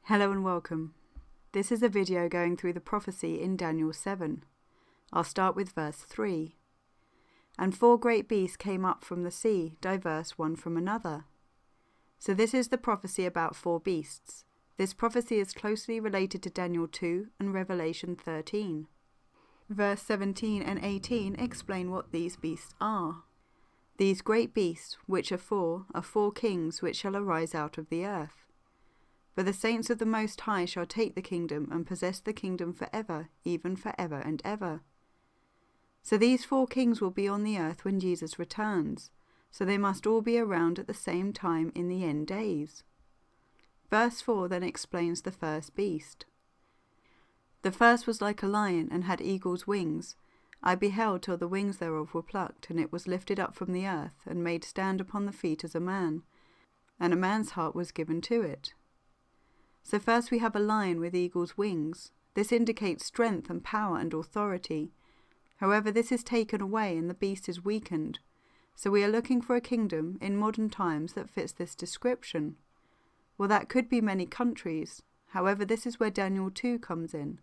Hello and welcome. This is a video going through the prophecy in Daniel 7. I'll start with verse 3. And 4 great beasts came up from the sea, diverse one from another. So this is the prophecy about 4 beasts. This prophecy is closely related to Daniel 2 and Revelation 13. Verse 17 and 18 explain what these beasts are. These great beasts, which are 4 kings which shall arise out of the earth. But the saints of the Most High shall take the kingdom and possess the kingdom forever, even forever and ever. So these 4 kings will be on the earth when Jesus returns, so they must all be around at the same time in the end days. Verse 4 then explains the first beast. The first was like a lion and had eagle's wings. I beheld till the wings thereof were plucked, and it was lifted up from the earth, and made stand upon the feet as a man, and a man's heart was given to it. So first we have a lion with eagle's wings. This indicates strength and power and authority. However, this is taken away and the beast is weakened. So we are looking for a kingdom in modern times that fits this description. Well, that could be many countries. However, this is where Daniel 2 comes in.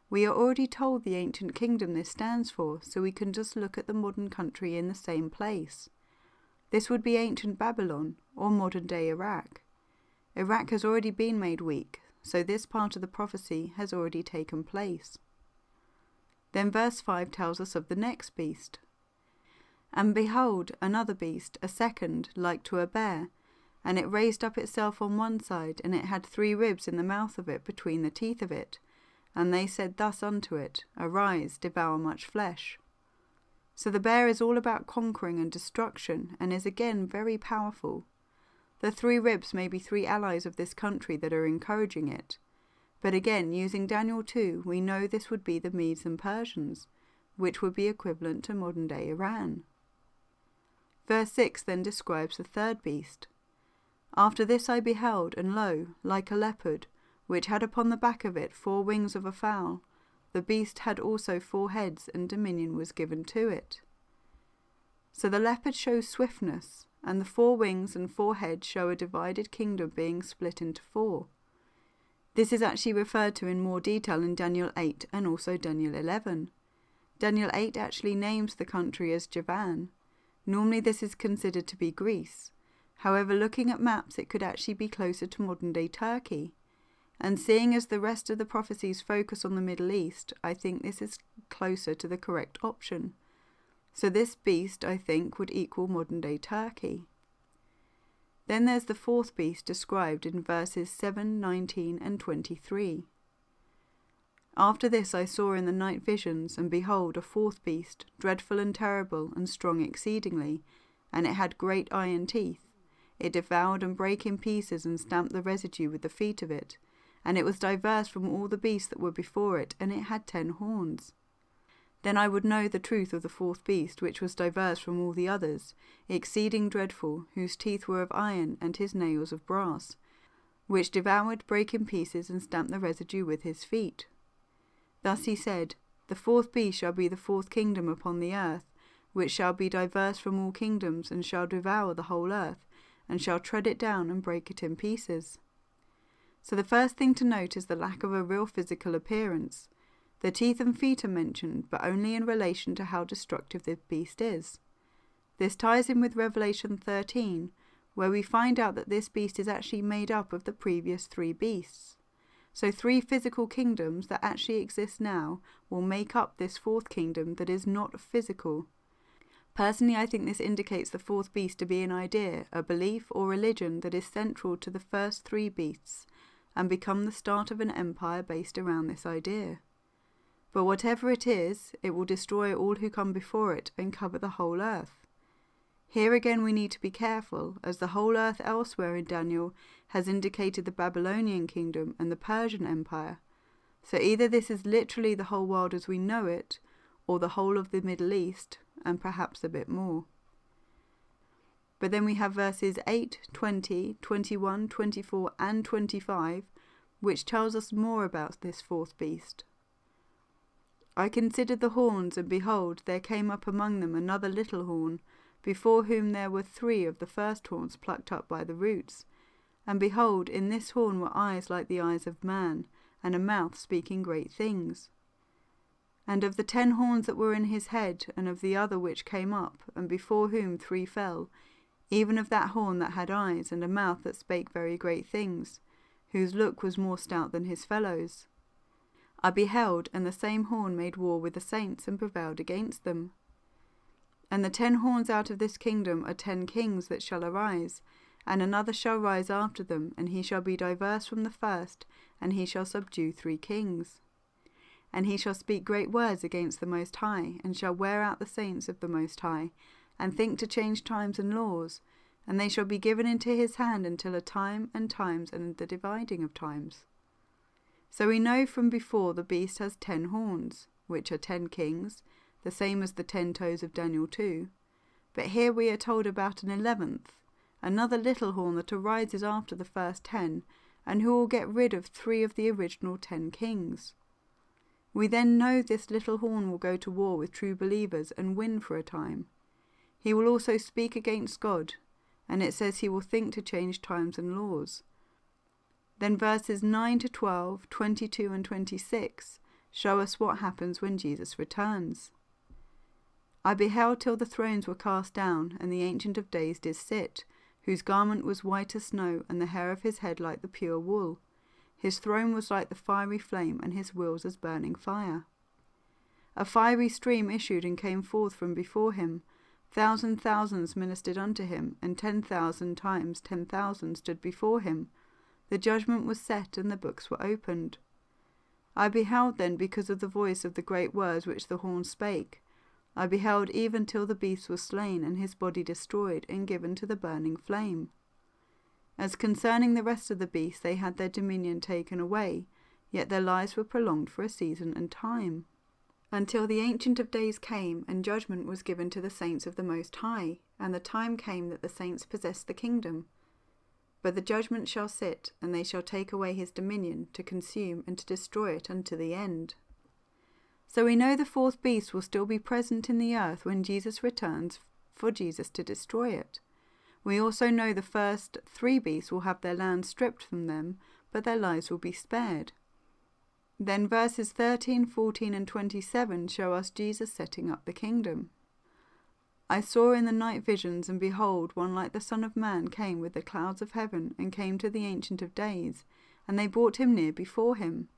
We are already told the ancient kingdom this stands for, so we can just look at the modern country in the same place. This would be ancient Babylon or modern day Iraq. Iraq has already been made weak, so this part of the prophecy has already taken place. Then verse 5 tells us of the next beast. And behold, another beast, a second, like to a bear, and it raised up itself on one side, and it had 3 ribs in the mouth of it between the teeth of it. And they said thus unto it, Arise, devour much flesh. So the bear is all about conquering and destruction, and is again very powerful. The 3 ribs may be 3 allies of this country that are encouraging it. But again, using Daniel 2, we know this would be the Medes and Persians, which would be equivalent to modern-day Iran. Verse 6 then describes the third beast. After this I beheld, and lo, like a leopard, which had upon the back of it 4 wings of a fowl. The beast had also 4 heads, and dominion was given to it. So the leopard shows swiftness, and the 4 wings and 4 heads show a divided kingdom being split into 4. This is actually referred to in more detail in Daniel 8 and also Daniel 11. Daniel 8 actually names the country as Javan. Normally this is considered to be Greece. However, looking at maps, it could actually be closer to modern-day Turkey. And seeing as the rest of the prophecies focus on the Middle East, I think this is closer to the correct option. So this beast, I think, would equal modern-day Turkey. Then there's the 4th beast described in verses 7, 19 and 23. After this I saw in the night visions, and behold, a 4th beast, dreadful and terrible, and strong exceedingly, and it had great iron teeth. It devoured and brake in pieces, and stamped the residue with the feet of it. And it was diverse from all the beasts that were before it, and it had 10 horns. Then I would know the truth of the 4th beast, which was diverse from all the others, exceeding dreadful, whose teeth were of iron, and his nails of brass, which devoured, brake in pieces, and stamped the residue with his feet. Thus he said, The 4th beast shall be the 4th kingdom upon the earth, which shall be diverse from all kingdoms, and shall devour the whole earth, and shall tread it down and break it in pieces. So the first thing to note is the lack of a real physical appearance. The teeth and feet are mentioned, but only in relation to how destructive the beast is. This ties in with Revelation 13, where we find out that this beast is actually made up of the previous 3 beasts. So 3 physical kingdoms that actually exist now will make up this 4th kingdom that is not physical. Personally, I think this indicates the 4th beast to be an idea, a belief or religion that is central to the first 3 beasts, and become the start of an empire based around this idea. But whatever it is, it will destroy all who come before it and cover the whole earth. Here again we need to be careful, as the whole earth elsewhere in Daniel has indicated the Babylonian kingdom and the Persian Empire. So either this is literally the whole world as we know it, or the whole of the Middle East, and perhaps a bit more. But then we have verses 8, 20, 21, 24 and 25, which tells us more about this 4th beast. I considered the horns, and behold, there came up among them another little horn, before whom there were 3 of the first horns plucked up by the roots. And behold, in this horn were eyes like the eyes of man, and a mouth speaking great things. And of the 10 horns that were in his head, and of the other which came up, and before whom 3 fell, even of that horn that had eyes, and a mouth that spake very great things, whose look was more stout than his fellows. I beheld, and the same horn made war with the saints, and prevailed against them. And the 10 horns out of this kingdom are 10 kings that shall arise, and another shall rise after them, and he shall be diverse from the first, and he shall subdue 3 kings. And he shall speak great words against the Most High, and shall wear out the saints of the Most High, and think to change times and laws, and they shall be given into his hand until a time and times and the dividing of times. So we know from before the beast has 10 horns, which are 10 kings, the same as the 10 toes of Daniel 2. But here we are told about an 11th, another little horn that arises after the first 10, and who will get rid of 3 of the original 10 kings. We then know this little horn will go to war with true believers and win for a time. He will also speak against God, and it says he will think to change times and laws. Then verses 9 to 12, 22 and 26 show us what happens when Jesus returns. I beheld till the thrones were cast down, and the Ancient of Days did sit, whose garment was white as snow, and the hair of his head like the pure wool. His throne was like the fiery flame, and his wheels as burning fire. A fiery stream issued and came forth from before him. Thousands ministered unto him, and 10,000 times 10,000 stood before him. The judgment was set, and the books were opened. I beheld then because of the voice of the great words which the horn spake. I beheld even till the beast was slain, and his body destroyed, and given to the burning flame. As concerning the rest of the beasts, they had their dominion taken away, yet their lives were prolonged for a season and time, until the Ancient of Days came, and judgment was given to the saints of the Most High, and the time came that the saints possessed the kingdom. But the judgment shall sit, and they shall take away his dominion, to consume and to destroy it unto the end. So we know the 4th beast will still be present in the earth when Jesus returns for Jesus to destroy it. We also know the first 3 beasts will have their land stripped from them, but their lives will be spared. Then verses 13, 14 and 27 show us Jesus setting up the kingdom. I saw in the night visions, and behold, one like the Son of Man came with the clouds of heaven, and came to the Ancient of Days, and they brought him near before him.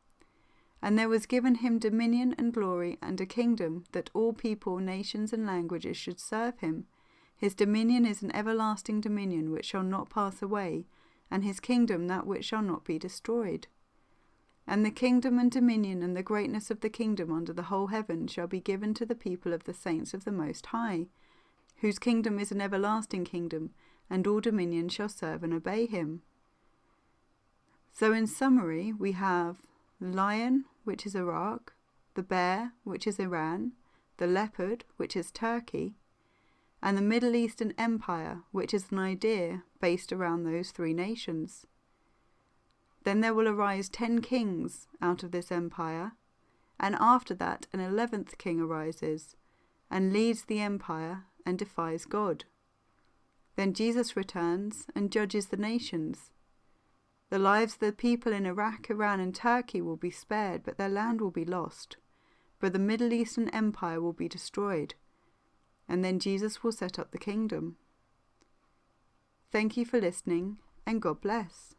And there was given him dominion and glory and a kingdom, that all people, nations and languages should serve him. His dominion is an everlasting dominion which shall not pass away, and his kingdom that which shall not be destroyed. And the kingdom and dominion and the greatness of the kingdom under the whole heaven shall be given to the people of the saints of the Most High, whose kingdom is an everlasting kingdom, and all dominion shall serve and obey him. So in summary, we have the lion, which is Iraq, the bear, which is Iran, the leopard, which is Turkey, and the Middle Eastern Empire, which is an idea based around those 3 nations. Then there will arise 10 kings out of this empire, and after that an 11th king arises, and leads the empire and defies God. Then Jesus returns and judges the nations. The lives of the people in Iraq, Iran and Turkey will be spared, but their land will be lost. But the Middle Eastern Empire will be destroyed, and then Jesus will set up the kingdom. Thank you for listening, and God bless.